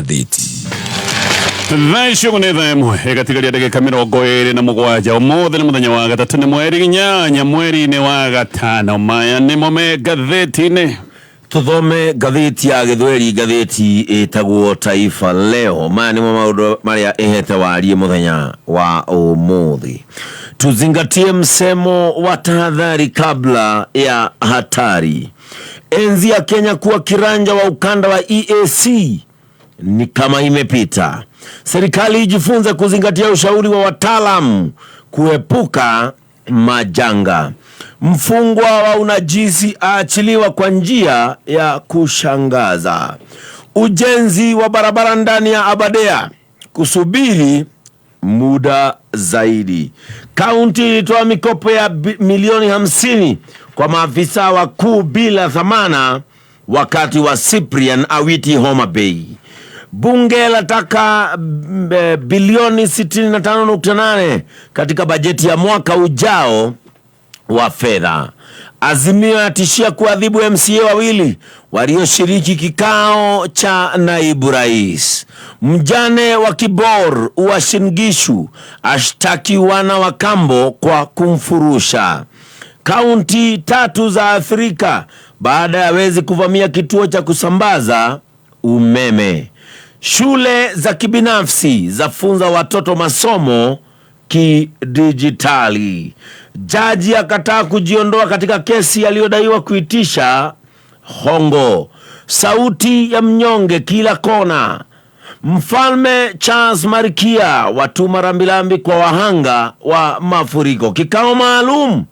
ngathĩti. Thaicũ nĩ themwe ĩgatigaria ndagĩka 27 ũmũthĩ nĩ mũthenya wa gatatũ nĩ mweri 8 mweri-inĩ wa gatano. Maya nĩmo me ngathĩti-inĩ. Tuthome ngathĩti ya Gĩthweri, ngathĩti ĩtagwo Taifa Leo. Maya nĩmo maũndũ marĩa ĩhete warie mũthenya wa ũmũthĩ. Tuzingatie msemo wa tahadhari kabla ya hatari. Enzi ya Kenya kuwa kiranja wa ukanda wa EAC ni kama imepita. Serikali ijifunze kuzingatia ushauri wa wataalamu kuepuka majanga. Mfungwa wa unajisi aachiliwa kwa njia ya kushangaza. Ujenzi wa barabara ndani ya Aberdare kusubiri muda zaidi. Kaunti ilitoa mikopo ya milioni 50 kwa maafisa wakuu bila dhamana wakati wa Cyprian Awiti Homa Bay. Bunge lataka bilioni 65.8 katika bajeti ya mwaka ujao wa fedha. Azimio yatishia kuadhibu MCA wawili walioshiriki kikao cha naibu rais. Mjane wa Kibor Uasin Gishu ashtaki wana wa kambo kwa kumfurusha. Kaunti 3 za Afrika baada ya wezi kuvamia kituo cha kusambaza umeme. Shule za kibinafsi zafunza watoto masomo kidijitali. Jaji akataa kujiondoa katika kesi aliyodaiwa kuitisha hongo. Sauti ya mnyonge kila kona. Mfalme Charles Marikia watuma rambirambi kwa wahanga wa mafuriko. Kikao maalum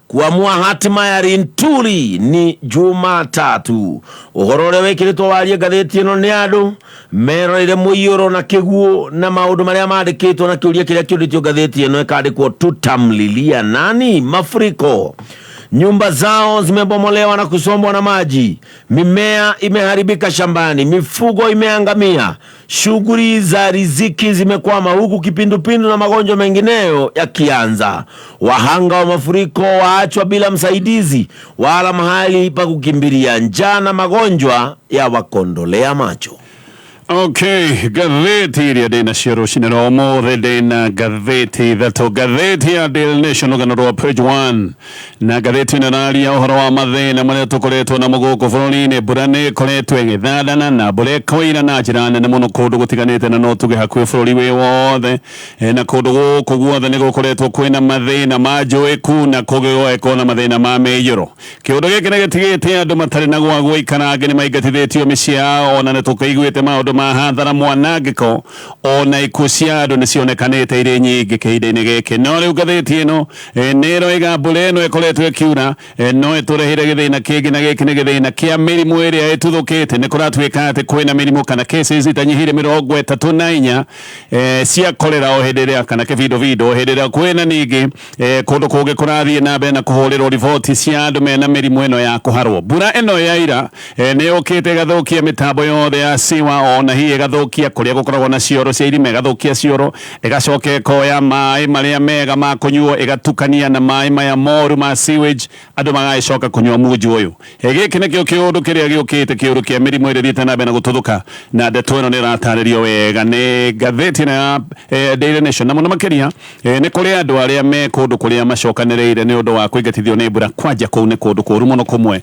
kuamua hatima ya Rinturi ni Jumatatu. Uhorore wekĩrĩtwo warie ngathĩti ĩno nĩ andũ meroreire mũiyũro na kĩguũ na maũndũ marĩa mandĩkĩtwo na kĩũria kĩrĩa kĩũrĩtio ngathĩti ĩno ĩkandĩkwo tutamlilia nani? Mafuriko. Nyumba zao zimebomolewa na kusombwa na maji. Mimea imeharibika shambani. Mifugo imeangamia. Shughuli za riziki zimekwama huku kipindupindu na magonjwa mengineyo yakianza. Wahanga wa mafuriko waachwa bila msaidizi wala mahali pa kukimbilia. Njaa na magonjwa ya wakondolea macho. Okay, gatheti ya Daily Nation rũcinĩ ũmũthĩ ndĩna gatheti thatũ. Gatheti ya Daily Nation ũganũrwo page 1 na gatheti ĩno ĩraria ũhoro wa mathĩna marĩa tũkoretwo namo gũkũ bũrũri-inĩ. Mbura nĩ ĩkoretwo ĩgĩthandana na mbura ĩkoira na njĩra nene mũno kũndũ gũtiganĩte na no tuge hakuhĩ bũrũri wĩ wothe, na kũndũ gũkũ guothe nĩ gũkoretwo kwĩna mathĩna ma njũĩ kuna kũgĩgũkorwo na mathĩna ma mĩiyũro. Kĩũndũ gĩkĩ nĩ gĩtigĩte andũ matarĩ na gwa gũikara, angĩ nĩ maingatithĩtio mĩciĩ yao, ona nĩ tũkĩiguĩte maũndũ hathara mwanangĩko ona ikuũ cia andũ nĩ cionekanĩte irĩ nyingĩ kĩhinda-inĩ gĩkĩ. No rĩu ngathĩti ĩno nĩ ĩroiga mbura ĩno ĩkoretwo ĩkiura no ĩtũrehire gĩthĩna kĩngĩ, na gĩkĩ nĩ gĩthĩna kĩa mĩrimũ ĩrĩa ĩtuthũkĩte. Nĩ kũratuĩka atĩ kwĩna mĩrimũ kana cases itanyihĩire 34 cia kolera o hĩndĩ ĩrĩa, kana kĩvindovindo o hĩndĩ ĩrĩa kwĩna ningĩ kũndũ kũngĩ kũrathiĩ na mbere na kũhũrĩrwo riboti cia andũ mena mĩrimũ ĩno ya kũharwo. Mbura ĩno ya ira nĩ yũkĩte ĩgathũkia mĩtambo yothe ya siwa, ona hihi ĩgathũkia kũrĩa gũkoragwo na cioro cia irima, ĩgathũkia cioro, ĩgacoka ĩkoya maĩ marĩa mega ma kũnyuo ĩgatukania na maĩ maya moru ma sewage, andũ magagĩcoka kũnyua munju ũyũ. Gĩkĩ nĩkĩo kĩũndũ kĩrĩa gĩũkĩte, kĩũndũ kĩa mĩrimũ ĩrĩa ĩthiĩte na mbere na gũtũthũka, na ndeto ĩno nĩ ĩratarĩrio wega nĩ ngathĩti ya Daily Nation. Na mũno makĩria nĩ kũrĩ andũ arĩa me kũndũ kũrĩa macokanĩrĩire nĩ ũndũ wa kũingatithio nĩ mbura. Kwanja kũu nĩ kũndũ kũũru mũno kũmwe,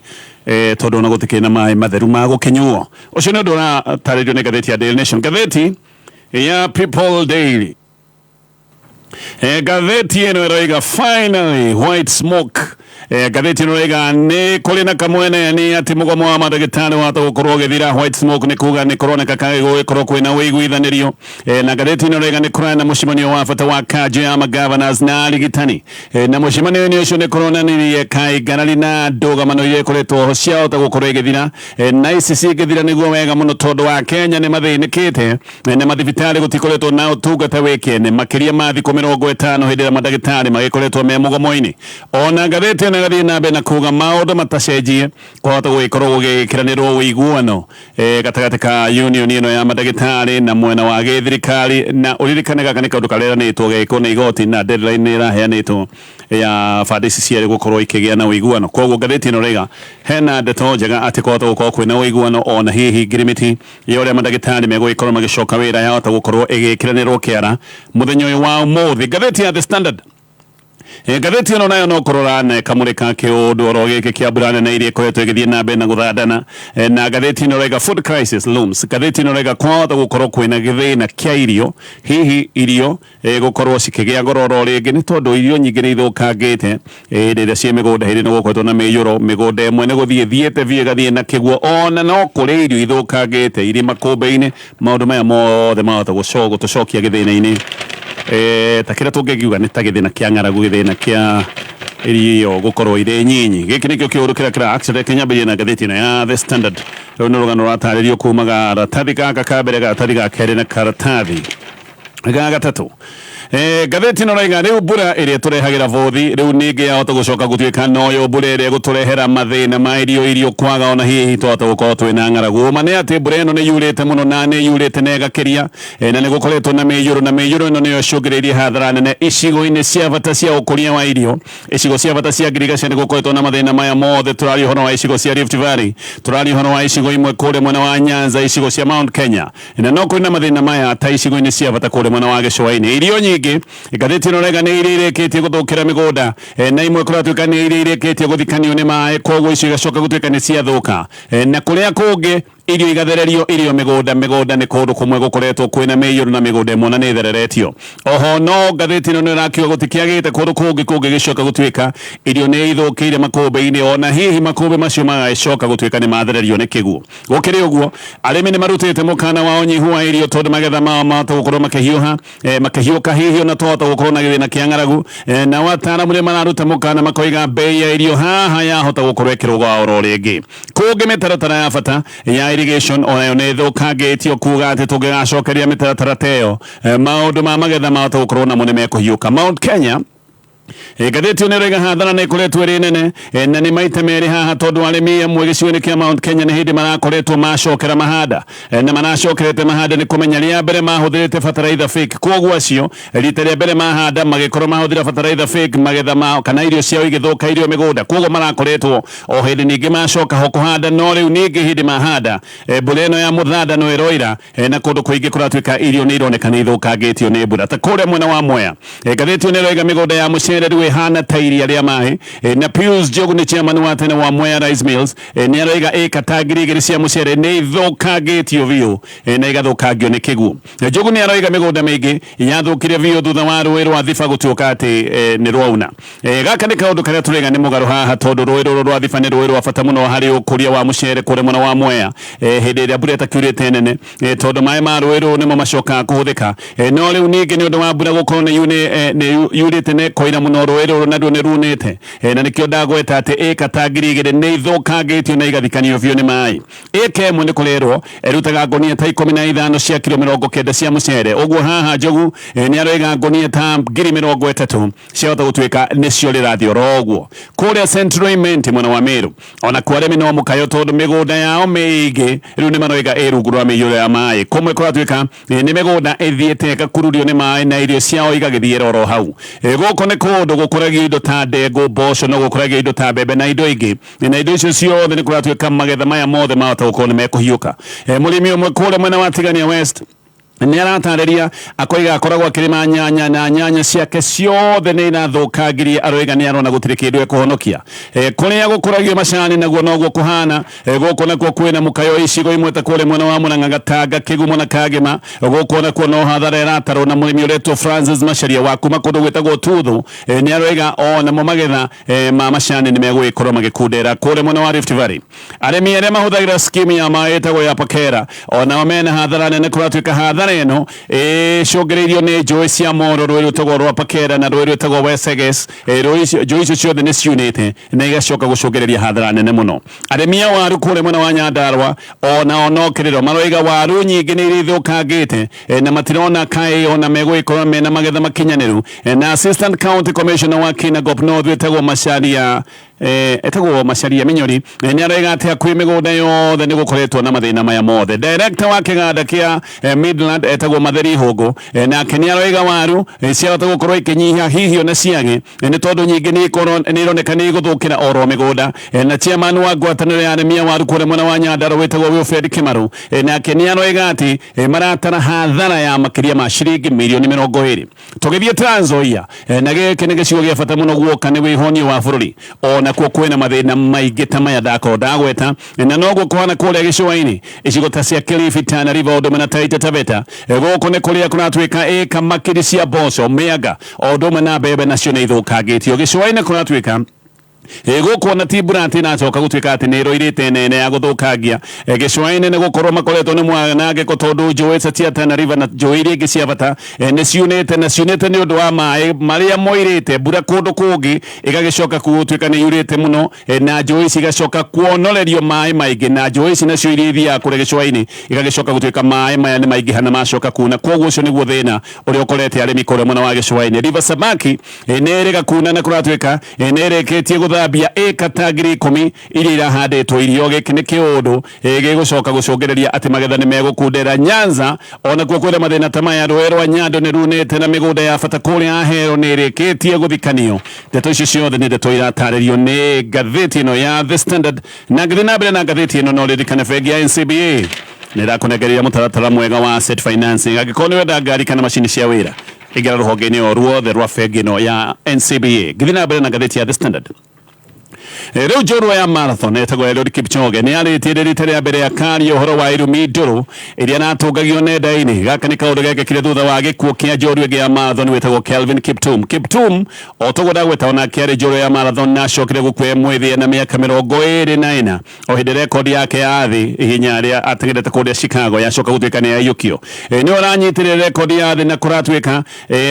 tondũ ona gũtikĩrĩ na maĩ matheru ma gũkĩnyuo. Ũcio nĩ ũndũ ũratarĩrio nĩ ngathĩti ya Daily Nation. Ngathĩti ya People Daily, ngathĩti ĩno ĩroiga finally white smoke. Ngathĩti ĩno ĩroiga nĩ kũrĩ na kamwene nĩ atĩ mũgomo wa mandagĩtarĩ wahota gũkorwo ũgĩthira. White smoke nĩ kuga nĩ kũroneka gũgĩkorwo kwĩna wĩiguithanĩrio, na ngathĩti ĩno ĩroiga nĩ kũrĩ na mũcemanio wa bata wa kanjũ ya magovernors na arigitani, na mũcemanio-inĩ ũcio nĩ kũronanirie kaingana na ndũgamano iria ikoretwo ciahota gũkorwo igĩthira, na ici cingĩthira nĩguo wega mũno tondũ wa Kenya nĩ mathĩnĩkĩte na mathibitarĩ gũtikoretwo na ũtungata wĩkĩene makĩria ma thikũ 50 hĩndĩ ĩrĩa mandagĩtarĩ magĩkoretwo me mũgomo-inĩ. Ona ngathĩti ĩno ĩgathiĩ na mbere na kuga maũndũ matacenjie kwahota gũgĩkorwo gũgĩkĩranĩrwo ũiguano gatagatĩ ka union ĩno ya mandagĩtarĩ na mwena wa gĩthirikari, na ũririkane gaka nĩ kaũndũ kareranĩtwo gĩkwo nĩ igoti na deadline nĩ ĩraheanĩtwo ya fadisi ciere gukorwo ikigia na uiguano koguo ngatheti ino rega hena ndeto njega ati kwahota gukorwo kwina uiguano ona hihi ngirimiti ya uria mandagitari megwikorwo magicoka wira yahota gukorwo igikiranirwo kiara muthenya uyu wa umuthi ngatheti ya The Standard ngatheti ino nayo no kurora na kamurika kiundu oro giki kia burana na iria koretwo igithie na mbere na guthandana na ngatheti ino rega food crisis looms ngatheti ino rega kwahota gukorwo kwina githina kia irio hihi irio gukorwo cikigia ngororo ringi ni tondu irio nyingi ni ithukangite riria cie migunda hindi ni gukoretwo na miyuro migunda imwe ni guthie thiete vie gathie na kiguo ona no kuri irio ithukangite iri makumbe-ini maundu maya mothe mahota gucokia githina-ini takira tungigiuga ni ta githina kia ng'aragu githina kia irio gukorwo ire nyinyi giki nikio kiuru kira accident kinyambirie na ngatheti ya The Standard riu ni rugano rwataririo kumaga ratathi gaka ka mbere gatathi ga keri na karatathi ga gatatu ngatheti no raiga riu mbura iria turehagira vothi riu ningi yahota gucoka gutuika noyo mbura iria guturehera mathina ma irio kwaga ona hihi twahota gukorwo twina ng'aragu ma ni ati mbura ino ni yurite muno na ni yurite na igakiria na ni gukoretwo na miyuro ino niyo cungiriirie hathara nene icigo-ini cia bata cia ukuria wa irio icigo cia bata cia ngirigaca ni gukoretwo na mathina maya mothe turari uhoro wa icigo cia Rift Valley turari uhoro wa icigo imwe kuria mwena wa Nyanza icigo cia Mount Kenya na no kwina mathina maya ta icigo-ini cia bata kuria mwena wa Gicua-ini irio nyingi ngatheti ino rega ni irikitie guthukira migunda na imwe kuratuika ni irikitie guthikanio ni mai koguo icio igacoka gutuika ni cia thuka na kuria kungi irio igathererio irio migunda ni kundu kumwe gukoretwo kwina miyuru na migunda imwe na ni thereretio oho no ngatheti ino ni rakiuga gutikiagite kundu kungi gicoka gutuika irio ni ithukiire makumbe-ini ona hihi makumbe macio magacoka gutuika ni mathererio ni kiguo gukiri uguo arimi ni marutite mukana wa unyihu wa irio tondu magetha mao mahota gukorwo makihiuka hihi ona twahota gukorwo na githina kia ng'aragu na wataramu ni mararuta mukana makoiga bei ya irio haha yahota gukorwo ikirugwa oro ringi kungi mitaratara ya bata ya irrigation onayo ni thukangitio kuga ati tungigacokeria mitaratara teyo maundu ma magetha mahota gukorwo namo ni mekuhiuka Mount Kenya ngatheti ino rega hathara ni ikoretwo iri nene na ni maita meri haha tondu arimi amwe gicigo-ini kia Mount Kenya ni hindi marakoretwo macokera mahanda na maracokerete mahanda ni kumenya ria mbere mahuthirite bataraitha fake koguo acio rita ria mbere mahanda magikorwo mahuthira bataraitha fake magetha mao kana irio ciao igithuka irio migunda koguo marakoretwo o hindi ningi macoka ho kuhanda no riu ningi hindi mahanda mbura ino ya muthanda no iroira na kundu kuingi kuratuika irio ni ironeka ni ithukangitio ni mbura ta kuria mwena wa Mwea ngatheti ino rega migunda ya mucere riu ihana ta iria ria mai na Pius Njogu ni chairman wa tene wa Mwea Rice Mills ni aroiga eka ta ngiri igiri cia mucere ni ithukangitio biu na igathukangio ni kiguo Njogu ni aroiga migunda mingi yathukirio biu thutha wa rũĩ rwa Thiba gutuika ati ni rwauna gaka ni kaundu karia turega ni mugaru haha tondu rũĩ rũrũ rwa Thiba ni rũĩ rwa bata muno hari ukuria wa mucere kuria mwena wa Mwea hindi iria mbura itakiurite nene tondu mai ma rũĩ rũrũ nimo macokaga kuhuthika no riu ningi ni undu wa mbura gukorwo ni yurite ne koira muno rũĩ rũrũ naruo nĩ runĩte na nĩkĩo ndagweta atĩ ĩka ta ngiri igĩrĩ nĩ ithũkangĩtio na igathikanio biũ nĩ maĩ ĩka ĩmwe nĩ kũrerwo ĩrutaga ngũnia ta 15 cia kilo 90 cia mũcere ũguo haha Njogu nĩ aroiga ngũnia ta ngiri 30 ciahota gũtuĩka nĩcio rĩrathiĩ oro ũguo kũrĩa Central Imenti mwena wa Meru ona kwa arĩmi no mũkayo tondũ mĩgũnda yao mĩingĩ rĩu nĩ maroiga rungu rwa mĩiyũro ya maĩ kũmwe kũratuĩka nĩ mĩgũnda ĩthiĩte ĩgakururio nĩ maĩ na irio ciao igagĩthiĩra oro hau gũkũ nĩ kũndũ gũkũragio indo ta ndengũ mboco no gũkũragio indo ta mbembe na indo ingĩ na indo icio ciothe nĩ kũratuĩka magetha maya mothe mahota gũkorwo nĩ mekũhiũka mũrĩmi ũmwe kũrĩa mwena wa Tigania West ni aratarĩria akoiga akoragwo akĩrĩma nyanya na nyanya ciake ciothe nĩ irathũkangirie aroiga nĩ arona gũtirĩ kĩndũ ekũhonokia kũrĩa gũkũragio macani naguo noguo kũhana gũkũ nakuo kwĩna mũkayo icigo imwe ta kũrĩa mwena wa Mũrang'a Gatanga Kĩgumo na Kagema gũkũ nakuo no hathara ĩratarwo na mũrĩmi ũretwo Francis Macharia wa kuma kũndũ gwĩtagwo Tuthu nĩ aroiga onamo magetha ma macani nĩ megũgĩkorwo magĩkundera kũrĩa mwena wa Rift Valley arĩmi arĩa mahũthagĩra skimu ya maĩ ĩtagwo ya Pakera onao mena hathara nene kũratuĩka hathara eno cũngĩrĩirio nĩ njũĩ cia Moro rũĩ rwĩtagwo rwa Pakera na rũĩ rwĩtagwo Weseges njũĩ icio ciothe nĩ ciunĩte na igacoka gũcũngĩrĩria hathara nene mũno arĩmi a waru kũrĩa mwena wa Nyandarua onao no kĩrĩro maroiga waru nyingĩ nĩ irĩ ithũkangĩte na matirona kaĩ ona megũgĩkorwo mena magetha makinyanĩru na Assistant County Commissioner wa Kinangop North wĩtagwo Macharia etagwo Macharia Minyori ni arega ati akwi migunda yothe ni gukoretwo na mathina maya mothe. Director wa kiganda kia Midland etagwo Matheri Hongo nake ni arega waru ciahota gukorwo ikinyihia hihi ona ciage ni tondu nyingi ni ironeka ni iguthukira oro migunda na chairman wa ngwataniro ya arimi waru kuria mwena wa Nyandarua wetagwo Wilfred Kimaru nake ni arega ati maratara hathara ya makiria ma ciringi milioni 20 tugithie Trans Nzoia na giki ni gicigo gia bata muno guoka ni wihonio wa bururi ona kuo kwina mathina maingi ta maya ndagweta na no gukwana kuria gicua-ini icigo ta cia Kilifi, Tana River, Odoma na Taita Taveta guku ni kuria kuratwika eka makiri cia mboco mianga Odoma na mbembe nacio ni ithukangitio gicua-ini kuratwika guku na tiburati na coka gutwika ati ni roirite nene ya guthukangia gicua-ini ni gukorwo makoretwo ni mwanangiko tondu njui cia Tana River na njui iria ingi cia bata ni ciunite ni undu wa mai maria moirite mbura kundu kungi igagicoka gutwika ni yurite muno na njui cigacoka kuonorerio mai maingi na njui ici nacio iria ithia kure gicua-ini igagicoka gutwika mai maya ni maingi hana macoka kuna koguo ucio niguo thina uria ukorete arimi kure mwena wa gicua-ini. River Sabaki ni iriga kuna na kuratwika ni irikitie guthambia eka ta ngiri 10 iria irahanditwo irio giki ni kiundu gigucoka gucungereria ati magetha ni megukundera. Nyanza ona kuo kwina mathina ta maya rũĩ rwa Nyando ni runite na migunda ya bata kuria Ahero ni irikitie guthikanio. Ndeto icio ciothe ni ndeto irataririo ni ngathĩti ino ya The Standard na ngĩthiĩ na mbere na ngathĩti ino no ririkane bengi ya NCBA nirakunegereria mutaratara mwega wa asset financing angĩkorwo nĩ wenda ngari kana macini cia wĩra ingĩra rũhonge-inĩ o ruothe rwa bengi ino ya NCBA. Ngĩthiĩ na mbere na ngathĩti ya The Standard. Riu njorua ya marathon etagwo Eliud Kipchoge ni aritie rite ria mbere ya kari uhoro wa irumi nduru iria natungagio nenda-ini. Gaka ni kaundu gekekire thutha wa gikuo kia njorua ya marathon wetagwo Kelvin Kiptum otogoda gweta ona kiari njorua ya marathon na acokire gukue mwithie na miaka 24 o hindi rekodi yake ya thi ihinya ria ategerete kuria Chicago yacoka gutwika ni ayukio ni oranyitire rekodi ya thi na kuratwika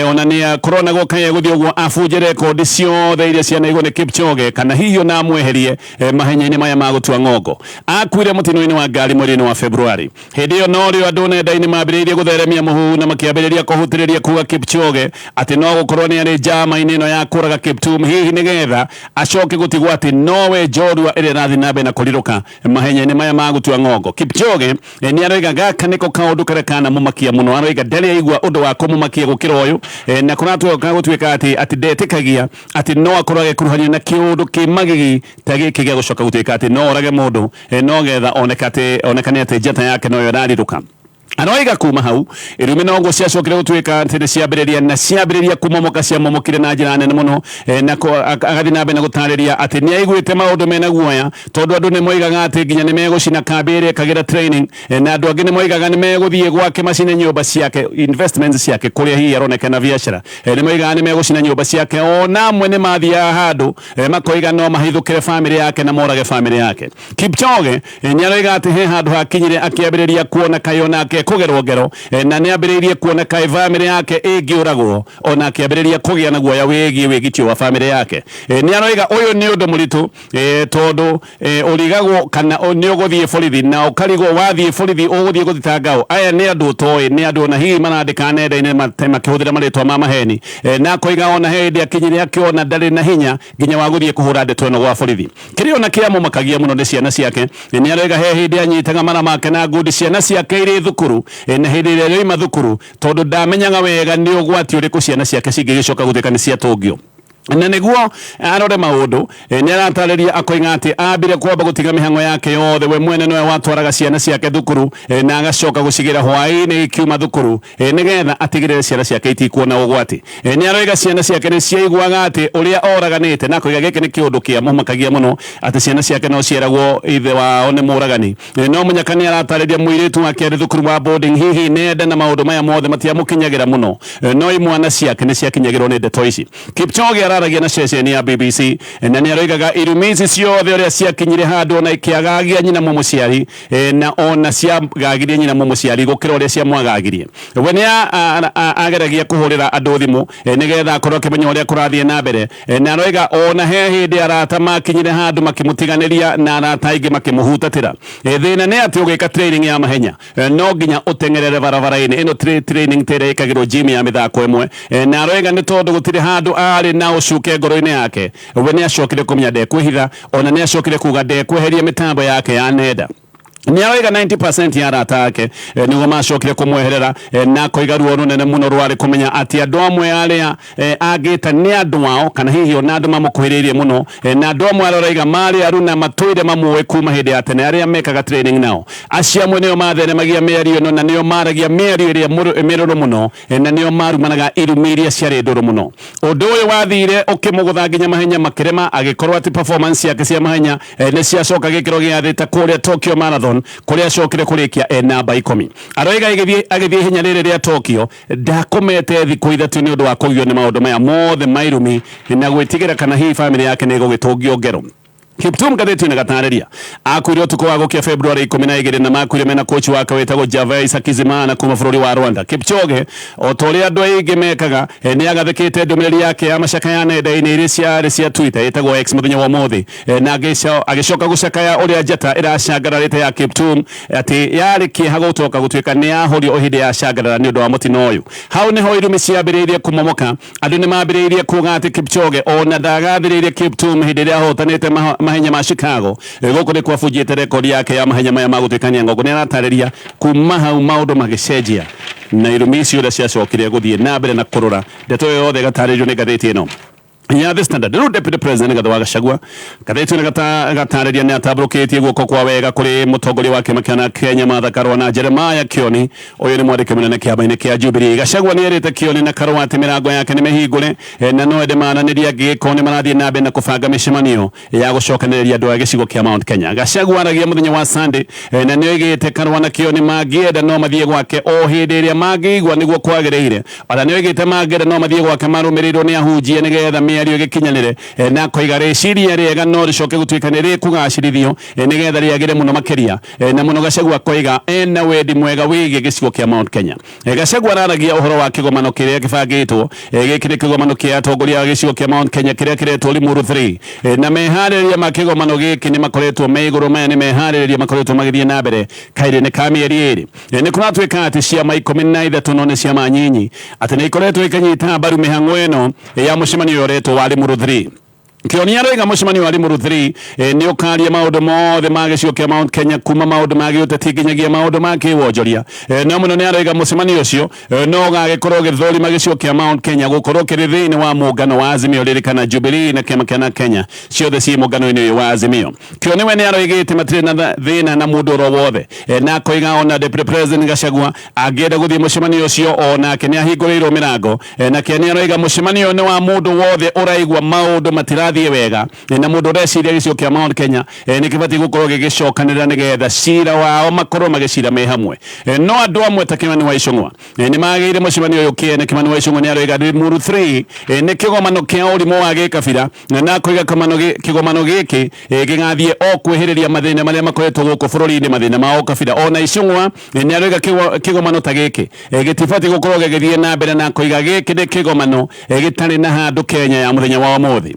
ona ni corona gukaya guthio guo afuje rekodi ciothe iria cianaigwo ni Kipchoge kana hiyo na mweherie mahenya-ini maya ma gutua ng'ongo. Akuire mutino-ini wa ngari mweri-ini wa Februari. Hindi iyo no rio andu nenda-ini mambiriirie gutheremia muhuhu na makiambiriria kuhutiriria kuga Kipchoge ati no gukorwo ni ari njama-ini ino ya kuraga Kiptum hihi nigetha acoke gutigwo ati nowe njorua iria rathi na mbere na kuriruka mahenya-ini maya ma gutua ng'ongo. Kipchoge ni aroiga gaka niko kaundu karia kana mumakia muno. Aroiga ndari aigua undu wa kumumakia gukira uyu na kuratwika gutwika ati ndetikagia ati no akorwo agikuruhanio na kiundu kimagigi tagi kigia gucoka gutwika ati no orage mundu no getha onekane ati njata yake no yorariruka. Anoiga kuma hau irumi no ngo ciacokire gutwika ati ciambiriria na ciambiriria kumomoka ciamomokire na njira nene muno na agathi na mbere na gutariria ati ni aiguite maundu mena guoya tondu andu ni moigaga ati nginya ni megucina kambire kagira training na andu angi ni moigaga ni meguthie gwake macine nyumba ciake investments ciake kuria hihi aronekana biashara ni moigaga ni megucina nyumba ciake ona amwe ni mathia handu makoiga no mahithukire family yake na morage family yake. Kipchoge ni aroiga ati he handu hakinyire akiambiriria kuona kayona ke kugerwo ngero na ni ambiririe kuona kai family yake ingiuragwo ona akiambiriria kugia na guoya wigitio wa family yake. Ni aroiga uyu ni undu muritu tondu urigagwo kana ni uguthie borithi na ukarigwo wathie borithi uguthie guthitangao. Aya ni andu toi ni andu na hihi marandika nenda-ini makihuthira maritwa ma maheni na koiga ona hindi akinyire akiona ndari na hinya nginya wa guthie kuhura ndeto ino gwa borithi. Kirio na kia mumakagia muno ni ciana ciake. Ni aroiga he hindi anyitaga mara make na ngundi ciana ciake iri thukuru na hindi ria rioima thukuru tondu ndamenyaga wega ni ugwati uriku ciana ciake cingigicoka gutuika ni ciatungio na niguo arore maundu ni aratariria akoiga ati ambire kwamba gutiga mihango yake yothe we mwene noe watwaraga ciana ciake thukuru na agacoka gucigira hwaini ikiuma thukuru nigetha atigirire ciana ciake itikuona ugwati. Ni aroiga ciana ciake ni ciaiguaga ati uria oraganite na koiga giki ni kiundu kia mumakagia muno ati ciana ciake no cieragwo ithe wao ni muragani. No munyaka ni aratariria muiritu wake ari thukuru wa boarding hihi nenda na maundu maya mothe matiamukinyagira muno no imwana ciake ni ciakinyagirwo ni ndeto ici. Kipchoge aragia na ceceni ya BBC na ni aroigaga irumisi ciothe uria ciakinyire handu ona ikiagagia nyina mumuciari na ona ciagagirie nyina mumuciari gukira uria ciamwagagirie. We ni ageragia kuhurira andu thimu nigetha akorwo akimenya uria kurathie na mbere na aroiga ona he hindi arata makinyire handu makimutiganiria na arata ingi makimuhutatira. Thina ni ati ugika training ya mahenya no nginya utengerere barabara-ini ino training tere ikagirwo gym ya mithako imwe na aroiga ni tondu gutire handu ari na macuke ngoro-inĩ yake we nĩ acokire kũmenya ndekwĩhitha ona nĩ acokire kuga ndekweheria mĩtambo yake ya nenda ni aroiga 90% ya arata ake niguo macokire kumweherera na koiga ruo runene muno rwari kumenya ati andu amwe aria agita ni andu wao kana hihi ona andu mamukuhiririe muno na andu amwe aroiga mari aruna matwire mamuwe kuma hindi ya tene aria mekaga training nao acio amwe nio matheremagia mĩario ĩno na nio maragia mĩario ĩrĩa mĩrũrũ muno na nio marumanaga irumi iria ciarĩ ndũrũ muno ũndũ ũyũ wathire ũkĩmũgũtha nginya mahenya makĩrema agĩkorwo ati performance yake cia mahenya nĩ ciacoka gĩkĩro gĩa thĩ ta kũrĩa Tokyo Marathon kuria acokire kurikia namba 10 aroiga agithie hinya rĩrĩ rĩa Tokyo ndakomete thikũ ithatũ nĩ ũndũ wa kũgio nĩ maũndũ maya mothe mairumi na gwĩtigĩra kana hihi family yake nĩ gũgĩtũngio ngero Kiptum ngathĩti-inĩ gatarĩria akuire ũtukũ wa gũkia February 12 na makuire mena coach wake wetagwo Gervais Hakizimana kuma bũrũri wa Rwanda. Kipchoge o ta ũrĩa andũ aingĩ mekaga nĩ agathĩkĩte ndũmĩrĩri yake ya macaka ya nenda-inĩ iria ciarĩ cia Twitter ĩtagwo X mũthenya wa ũmũthĩ na agĩcoka gũcakaya ũrĩa njata ĩracangararĩte ya Kiptum atĩ yarĩ kĩeha gũtoka gũtuĩka nĩ yahorio o hĩndĩ ya cangarara nĩ ũndũ wa mũtino ũyũ. Hau nĩho irumi ciambĩrĩirie kũmomoka andũ nĩ mambĩrĩirie kuga atĩ Kipchoge ona ndagathĩrĩirie Kiptum hĩndĩ ĩrĩa ahotanĩte mahenya ma Chicago gũkũ nĩ kwabunjĩte rekodi yake ya mahenya maya ma gũtuĩkania ng'ongo nĩ aratarĩria kuma hau maũndũ magĩcenjia na irumi icio ũrĩa ciacokire gũthiĩ na mbere na kũrũra ndeto ĩyo yothe ĩgatarĩrio nĩ ngathĩti ĩno ya The Standard. Rĩu Deputy President Rigathi wa Gachagua ngathĩti-inĩ gatarĩria nĩ atambũrũkĩtie guoko kwa wega kũrĩ mũtongoria wa kĩama kĩa Kenya Martha Karua na Jeremiah Kioni ũyũ nĩ mwandĩki mũnene kĩama-inĩ kĩa Jubilee. Gachagua nĩ erĩte Kioni na Karua atĩ mĩrango yake nĩ mĩhingũre na no ende maranĩria angĩkorwo nĩ marathiĩ na mbere na kũbanga mĩcemanio ya gũcokanĩrĩria andũ a gĩcigo kĩa Mount Kenya. Gachagua aragia mũthenya wa Sunday na nĩ oigĩte Karua na Kioni mangĩenda no mathiĩ gwake o hĩndĩ ĩrĩa mangĩigua nĩguo kwagĩrĩire. Ona nĩ oigĩte mangĩenda no mathiĩ gwake marũmĩrĩirwo nĩ ahunjia nĩgetha mĩario gĩkinyanĩre na koiga rĩciria rĩega no rĩcoke gũtuĩka nĩ rĩkũgacĩrithio nĩgetha rĩagĩre mũno makĩria na mũno Gachagua koiga ena wendi mwega wĩgiĩ gĩcigo kĩa Mount Kenya. Gachagua araragia ũhoro wa kĩgomano kĩrĩa kĩbangĩtwo gĩkĩ nĩ kĩgomano kĩa atongoria a gĩcigo kĩa Mount Kenya kĩrĩa kĩretwo Limuru 3 na meharĩrĩria ma kĩgomano gĩkĩ nĩ makoretwo me igũrũ maya nĩ meharĩrĩria makoretwo magĩthiĩ na mbere kairĩ-inĩ ka mĩeri ĩrĩ nĩ kũratuĩka atĩ ciama 13 no nĩ ciama nyinyi atĩ nĩ ikoretwo ikanyita mbaru mĩhang'o ĩno ya mũcemanio ũretwo wa Limuru 3. Kioni aroiga mũcemanio wa Limuru 3 nĩ ũkaria maũndũ mothe ma gĩcigo kĩa Mount Kenya kuma maũndũ ma gĩũteti nginyagia maũndũ ma kĩwonjoria no mũno nĩ aroiga mũcemanio ũcio no ũgagĩkorwo ũgĩthũrima gĩcigo kĩa Mount Kenya gũkorwo kĩrĩ thĩinĩ wa mũngano wa Azimio rĩrĩ kana Jubilee na kĩama kĩa Kenya ciothe ciĩ mũngano-inĩ ũyũ wa Azimio. Kioni we nĩ aroigĩte matirĩ na thĩna na mũndũ oro wothe na koiga ona Deputy President Gachagua angĩenda gũthiĩ mũcemanio ũcio onake nĩ ahingũrĩirwo mĩrango na Kioni aroiga mũcemanio nĩ wa mũndũ wothe ũraigua maũndũ matirathiĩ wega na mũndũ ũreciria gĩcigo kĩa Mount Kenya nĩ kĩbatiĩ gũkorwo gĩgĩcokanĩrĩra nĩgetha cira wao makorwo magĩcira me hamwe. No andũ amwe ta Kimani wa Icũng'wa nĩ magĩire mũcemanio ũyũ kĩene. Kimani wa Icũng'wa nĩ aroiga Limuru 3 nĩ kĩgomano kĩa ũrimũ wa gĩkabira na kũiga kĩgomano gĩkĩ gĩgathiĩ o kwĩhĩrĩria mathĩna marĩa makoretwo gũkũ bũrũri-inĩ mathĩna ma ũkabira. Ona Icũng'wa nĩ aroiga kĩgomano ta gĩkĩ gĩtibatiĩ gũkorwo gĩgĩthiĩ na mbere na kũiga gĩkĩ nĩ kĩgomano gĩtarĩ na handũ Kenya ya mũthenya wa ũmũthĩ.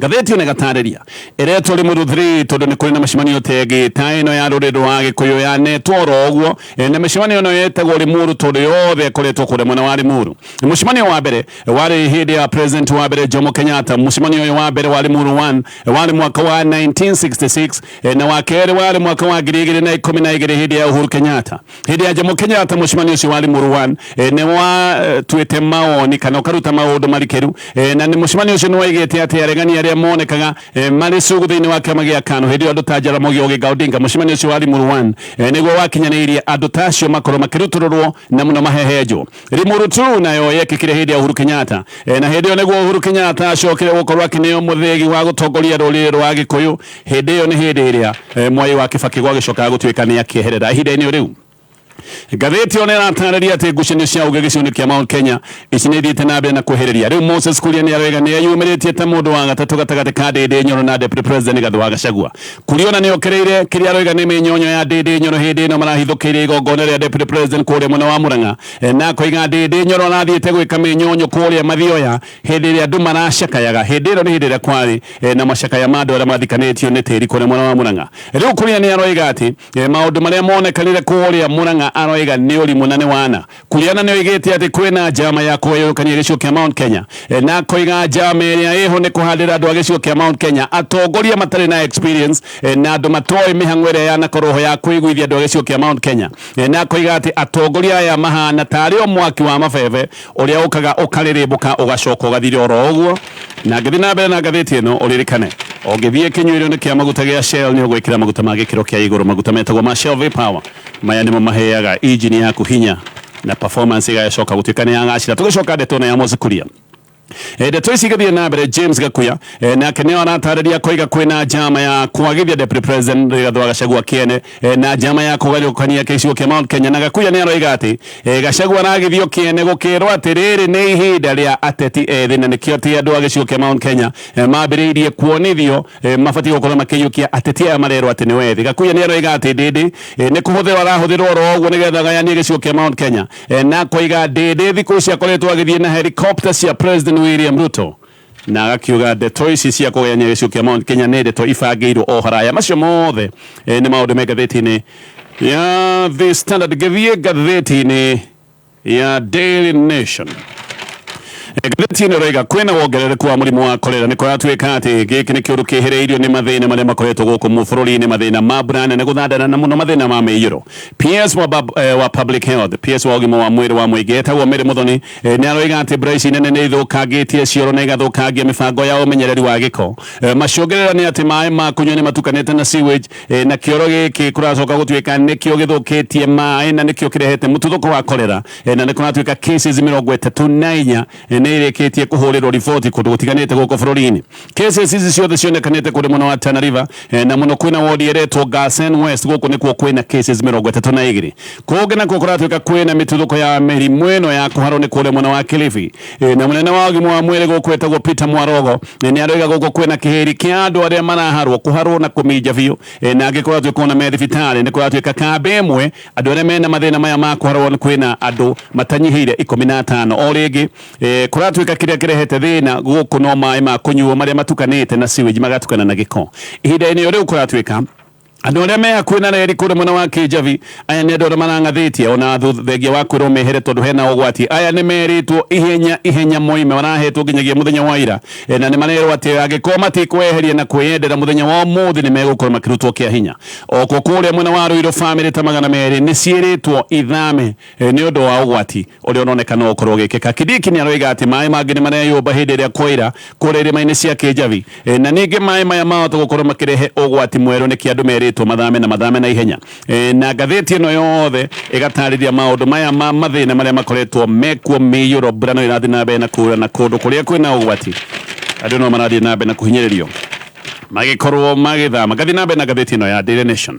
Ngathĩti-inĩ gatarĩria ĩretwo Limuru 3 tondũ nĩ kũrĩ na mĩcemanio tengĩ ta ĩno ya rũrĩrĩ rwa Gĩkũyũ yanetwo oro ũguo na mĩcemanio ĩno yetagwo Limuru tondũ yothe ĩkoretwo kũrĩ mwena wa Limuru. Mũcemanio wa mbere warĩ hĩndĩ ya President wa mbere Jomo Kenyatta. Mũcemanio ũyũ wa mbere wa Limuru 1 warĩ mwaka wa 1966 na wa kerĩ warĩ mwaka wa 2012 hĩndĩ ya Uhuru Kenyatta. Hĩndĩ ya Jomo Kenyatta mũcemanio ũcio wa Limuru 1 nĩ watuĩte mawoni kana ũkaruta maũndũ marikĩru na mũcemanio ũcio nĩ waigĩte atĩ aregani arĩa monekaga marĩ cugu thĩinĩ wa kĩama gĩa KANU hĩndĩ andũ ta Jaramogi Oginga Odinga. Mũcemanio ũcio wa Limuru 1 nĩguo wakinyanĩirie andũ ta acio makorwo makĩrutũrũrwo na mũno mahehenjwo. Limuru 2 nayo yekĩkire hĩndĩ ya Uhuru Kenyatta na hĩndĩ ĩyo nĩguo Uhuru Kenyatta acokire gũkorwo akĩneo mũthĩgi wa gũtongoria rũrĩrĩ rwa Gĩkũyũ. Hĩndĩ ĩyo nĩ hĩndĩ ĩrĩa Mwai wa Kĩbakĩ gwagĩcokaga gũtuĩka nĩ akĩeherera ihinda-inĩ rĩu. Ngathĩti ona ĩratarĩria atĩ ngucanio cia ũgĩ gĩcigo-inĩ kĩa Mount Kenya ici nĩ ithiĩte na mbere na kwĩhĩrĩria. Rĩu Moses Kuria nĩ aroiga nĩ eyumĩrĩtie ta mũndũ wa gatatũ gatagatĩ ka Ndĩndĩ Nyoro na Deputy President Rigathi wa Gachagua. Kuria ona nĩ okereire kĩrĩa aroiga nĩ mĩnyonyo ya Ndĩndĩ Nyoro hĩndĩ ĩno marahithũkĩire igongona rĩa Deputy President kũrĩa mwena wa Murang'a na koiga Ndĩndĩ Nyoro arathiĩte gwĩka mĩnyonyo kũrĩa Mathioya hĩndĩ ĩrĩa andũ maracakayaga. Hĩndĩ ĩno nĩ hĩndĩ ĩrĩa kwarĩ na macakaya ma andũ arĩa mathikanĩtio nĩ tĩri kũrĩa mwena wa Murang'a. Rĩu Kuria nĩ aroiga atĩ maũndũ marĩa monekanire kũrĩa Murang'a na aroiga nĩ ũrimũ na nĩ wana kuliana nĩ oigĩte atĩ kwĩna njama ya kũgayũkania gĩcigo kĩa Mount Kenya na koiga njama ĩrĩa ĩho nĩ kũhandĩra andũ a gĩcigo kĩa Mount Kenya atongoria matarĩ na experience na andũ matoĩ mĩhang'o ĩrĩa yanakoroho ya kwĩguithia andũ a gĩcigo kĩa Mount Kenya na koiga atĩ atongoria aya mahana tarĩ o mwaki wa mabebe ũrĩa ũkaga ũkarĩrĩmbũka ũgacoka ũgathira oro ũguo na ngĩthiĩ na mbere na ngathĩti ĩno ũririkane ũngĩthiĩ kĩnyuĩro-inĩ kĩa maguta gĩa Shell nĩ ũgwĩkĩra maguta ma gĩkĩro kĩa igũrũ maguta metagwo ma Shell V-Power maya nĩmo maheaga injini yaku hinya na performance ĩgacoka gũtuĩka nĩ yagacĩra tũgĩcoka ndeto na ya Moses Kuria ndeto ici igĩthiĩ na mbere James Gakuya nake nĩo aratarĩria koiga kwĩna njama ya kwagithia deputy president Rigathĩ wa Gachagua kĩene na njama ya kũgayũkania gĩcigo kĩa Mount Kenya na Gakuya nĩ aroiga atĩ Gachagua aragithio kĩene gũkĩrwo atĩ rĩrĩ nĩ ihinda rĩa ateti ethĩ na nĩkĩo atĩ andũ a gĩcigo kĩa Mount Kenya mambĩrĩirie kuonithio mabatiĩ gũkorwo makĩiyũkia ateti aya marerwo atĩ nĩ wethi Gakuya nĩ aroiga atĩ ndĩndĩ nĩ kũhũthĩrwo arahũthĩrwo oro ũguo nĩgetha gayanie gĩcigo kĩa Mount Kenya na koiga ndĩndĩ thikũ ici akoretwo agĩthiĩ na helicopter cia president William Ruto na agakiuga ndeto ici cia kũgayania gĩcigo kĩa Mount Kenya nĩ ndeto ibangĩirwo o haraya macio mothe nĩ maũndũ me ngathĩti-inĩ ya The Standard gĩthiĩ ngathĩti-inĩ ya Daily Nation ngathĩti-inĩ roiga kwĩna wongerereku wa mũrimũ wa kolera nĩ kũratuĩka atĩ gĩkĩ nĩ kĩũndũ kĩhĩrĩirio nĩ mathĩna marĩa makoretwo gũkũ bũrũri-inĩ mathĩna ma mbura nene gũthandana na mũno mathĩna ma mĩiyũro PS wa Public Health PS wa ũgima wa mwĩrĩ wa mũingĩ etagwo Mary Muthoni nĩ aroiga atĩ mbura ici nene nĩ ithũkangĩtie cioro na igathũkangia mĩbango ya ũmenyereri wa gĩko macũngĩrĩra nĩ atĩ maĩ ma kũnyua nĩ matukanĩte na sewage na kĩoro gĩkĩ kũracoka gũtuĩka nĩkĩo gĩthũkĩtie maĩ na nĩkĩo kĩrehete mũtuthũko wa kolera na nĩ kũratuĩka cases 34 nĩ irĩkĩtie kũhũrĩrwo riboti kũndũ gũtiganĩte gũkũ bũrũri-inĩ cases ici ciothe cionekanĩte kũrĩ mwena wa Tana River na mũno kwĩna ward ĩretwo Garsen West gũkũ nĩkuo kwĩna cases 32 kũngĩ nakuo kũratuĩka kwĩna mĩtuthũko ya mĩrimũ ĩno ya kũharwo nĩ kũrĩa mwena wa Kilifi na mũnene wa ũgima wa mwĩrĩ gũkũ etagwo Peter Mwarogo nĩ aroiga gũkũ kwĩna kĩhĩri kĩa andũ arĩa maraharwo kũharwo na kũminja biũ na angĩ kũratuĩka na me thibitarĩ nĩ kũratuĩka kambĩ ĩmwe andũ arĩa mena mathĩna maya ma kũharwo kwĩna andũ matanyihĩire 15 o rĩngĩ kũratuĩka kĩrĩa kĩrehete thĩna gũkũ no maĩ ma kũnyuo marĩa matukanĩte na sewage magatukana na gĩko ihinda-inĩ rĩu kũratuĩka andũ arĩa me hakuhĩ na reri kũrĩ mwena wa Kĩjabi aya nĩ andũ arĩa marang'athĩtie ona thengia wa kwĩrwo mehere tondũ hena ũgwati aya nĩ merĩtwo ihenya moime marahetwo nginyagia mũthenya wa ira na nĩ marerwo atĩ angĩkorwo matikweheria na kwĩyendera mũthenya wa ũmũthĩ nĩ megũkorwo makĩrutwo kĩa hinya oko kũrĩa mwena wa Ruiru family ta 200 nĩ ciĩrĩtwo ithame nĩ ũndũ wa ũgwati ũrĩa ũronekana ũkorwo ũgĩkĩka Kidiki nĩ aroiga atĩ maĩ mangĩ nĩ mareyũmba hĩndĩ ĩrĩa kwaira kũrĩa irĩma-inĩ cia Kĩjabi na ningĩ maĩ maya mahota gũkorwo makĩrehe ũgwati mwerũ nĩ kĩandũ merĩtwo mathame na ihenya na ngathĩti ĩno yothe ĩgatarĩria maũndũ maya ma mathĩna marĩa makoretwo mekuo mĩiyũro mbura no ĩrathiĩ na mbere na kuura na kũndũ kũrĩa kwĩna ũgwati andũ no marathiĩ na mbere na kũhinyĩrĩrio magĩkorwo magĩthama ngathiĩ na mbere na ngathĩti ĩno ya Daily Nation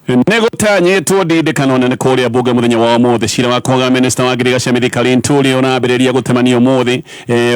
negũtanyĩtwo ndindĩkano nene kũrĩa mbunge mũthenya wa ũmũthĩ cira wa kwaga minista wa Girigaca Mithika Linturi ũrambĩrĩria gũtemanio ũmũthĩ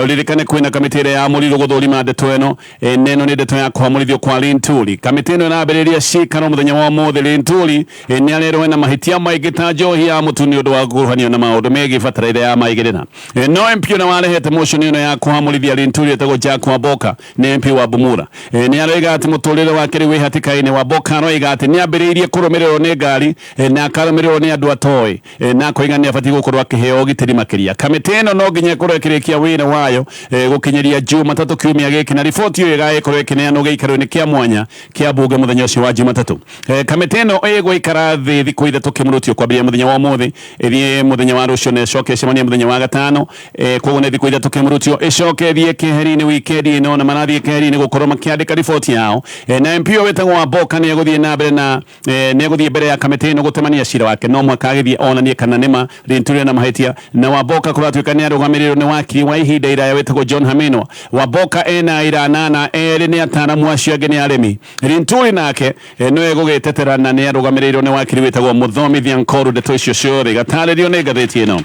ũririkane kwĩna kamĩtĩ ĩrĩa yamũrirwo gũthũrima ndeto ĩno neno nĩ ndeto ya kwamũrithio kwa Linturi kamĩtĩ ĩno ĩrambĩrĩria cikaro mũthenya wa ũmũthĩ Linturi nĩ arerwo ena mahĩtia maingĩ ta njohi ya mũtu nĩ ũndũ wa kuruhanio na maũndũ megiĩ bataraitha ya maigĩrĩra no MP ũrĩa warehete motion ĩno ya kwamũrithia Linturi etagwo Jack Wamboka nĩ MP wa Bumula nĩ aroiga atĩ mũtũrĩre wake rĩu wĩ hatĩka-inĩ Wamboka aroiga atĩ nĩ ambĩrĩirie kũrũmĩrĩrwo nĩ ngari na akarũmĩrĩrwo nĩ andũ atoĩ na koiga nĩ abatiĩ gũkorwo akĩheo ũgitĩri makĩria kamĩtĩ ĩno no nginya ĩkorwo ĩkĩrĩkia wĩra wayo gũkinyĩria Jumatatũ kiumia gĩkĩ na riboti ĩyo ĩgagĩkorwo ĩkĩneanwo gĩikaro-inĩ kĩa mwanya kĩa mbunge mũthenya ũcio wa Jumatatũ kamĩtĩ ĩno ĩgũikara thĩ thikũ ithatũ kĩmũrũtio kwambĩrĩria mũthenya wa ũmũthĩ ĩthiĩ mũthenya wa rũciũ na ĩcoke ĩcemanie mũthenya wa gatano koguo nĩ thikũ ithatũ kĩmũrũtio ĩcoke ĩthiĩ keheri-inĩ wikendi ĩno na marathiĩ keheri-inĩ gũkorwo makĩandĩka riboti yao na MP ũyũ wĩtagwo Wamboka nĩ egũthiĩ na mbere na nĩ egũthiĩ mbere ya kamĩtĩ ĩno gũtemania cira wake no mwaka agĩthiĩ onanie kana nĩma Linturi na mahĩtia na Wamboka kũratuĩka nĩ arũgamĩrĩirwo nĩ wakiri wa ihinda iraya wĩtagwo John Hamino Wamboka ena ira 8 erĩ nĩ ataaramu acio angĩ nĩ arĩmi Linturi nake no egũgĩtetera na nĩ arũgamĩrĩirwo nĩ wakiri wĩtagwo Mũthomithia Nkoru ndeto icio ciothe igatarĩrio nĩ ngathĩti ĩno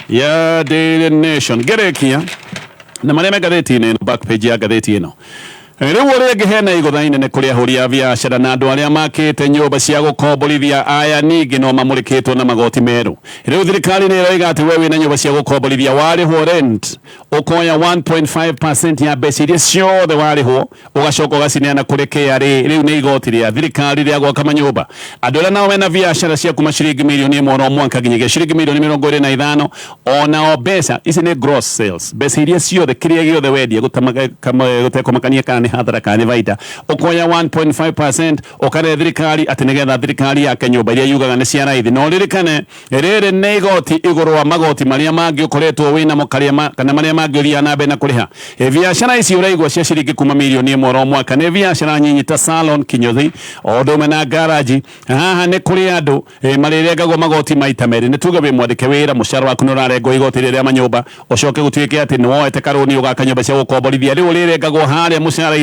ya Daily Nation ngerekia na marĩa me ngathĩti-inĩ ĩno back page ya ngathĩti ĩno Riu uria ngihena igutha inene kuri ahuri a biacara na andu aria makite nyumba cia gukomborithia aya ningi no mamurikitwo na magoti meru. Riu thirikari ni iroiga ati wewe na nyumba cia gukomborithia warihwo rent ukoya 1.5% ya mbeca iria ciothe warihwo ugacoka ugacineana kuri KRA. Riu ni igoti ria thirikari ria gwaka manyumba. Andu aria nao mena biacara cia kuma ciringi milioni 1 o mwaka nginyagia ciringi milioni 25 ona mbeca ici ni gross sales. Mbeca iria ciothe kiria giothe wendia gutekomakania kana hathara kana baita ukoya 1.5% ukare thirikari ati nigetha thirikari yake nyumba iria yugaga ni cia raithi no ririkane riri ni igoti iguru wa magoti maria mangi ukoretwo wina mokaria kana maria mangi uria na bena kuriha biacara ici uraigwa cia ciringi kuma milioni 1 o mwaka ni biacara nyinyi ta salon kinyothi odome na garage haha ni kuri andu marirengagwo magoti maita meri ni tuge wi mwandike wira mushara waku nurarengwo igoti riria manyumba ucoke gutuike ati ni woete karuni ugaka nyumba cia gukomborithia riu rirengagwo haria mushara-ini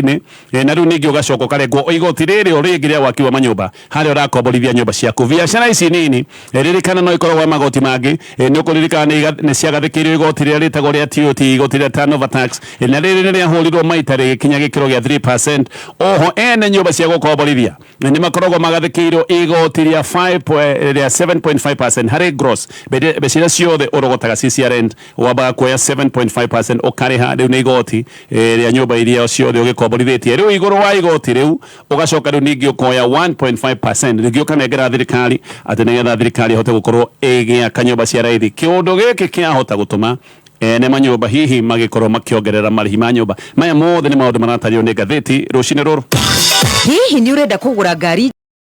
na riu ningi ugacoka ukarengwo igoti riri uringi ria wakiwa manyumba haria urakomborithia nyumba ciaku. Biacara ici nini ririkana no ikoragwo magoti mangi ni ukuririkana ni ciagathikirio igoti riria ritagwo ria TOT igoti ria turnover tax na riri ni ria hurirwo maita rikinya gikiro gia 3%. Oho ene nyumba cia gukomborithia ni makoragwo magathikirwo igoti ria 7.5% hari gross becira ciothe urogotaga cia rent waba kuoya 7.5% ukariha riu ni igoti ria nyumba iria ciothe ugikomborithia riu iguru wa igoti riu ugacoka riu ningi ukoya 1.5% ningi ukanengera thirikari ati nigetha thirikari hote gukorwo igiaka nyumba cia raithi. Kiundu giki kiahota gutuma ene manyumba hihi magikorwo makiongerera marihi ma nyumba maya mothe ni maundu maratario ni ngatheti rucini ruru. Hihi ni urenda kugura ngari